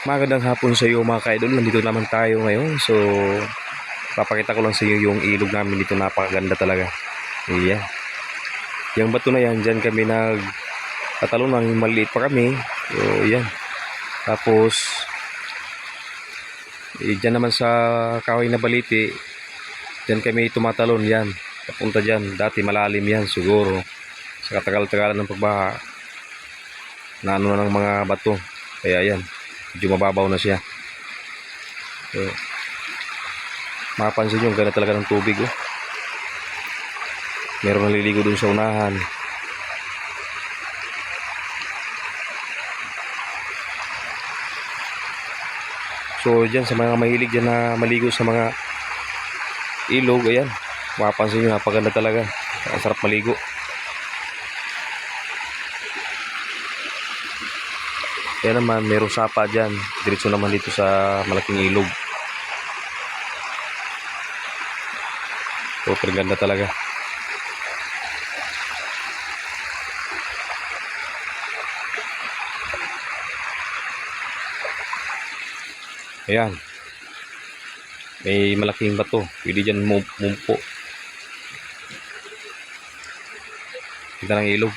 Magandang hapon sa iyo mga ka-idol. Nandito naman tayo ngayon. So, papakita ko lang sa iyo yung ilog namin dito. Napakaganda talaga. Iyan. Yung bato na yan, dyan kami nagtatalon ng maliit pa kami. So, iyan. Tapos, dyan naman sa kahoy na baliti, dyan kami tumatalon yan. Papunta dyan. Dati malalim yan siguro. Sa katagal-tagalan ng pagbaha, na ano na ng mga bato. Kaya yan. Medyo mababaw na siya. So, mapapansin nyo, ganda talaga ng tubig. Oh. Meron naliligo dun sa unahan. So, dyan sa mga mahilig dyan na maligo sa mga ilog, ayan. Mapapansin nyo, napaganda talaga. Ang sarap maligo. Kaya naman, merong sapa dyan. Diretso naman dito sa malaking ilog. Super ganda talaga. Ayan. May malaking bato. Pwede dyan mumpo. Ganda ng ilog.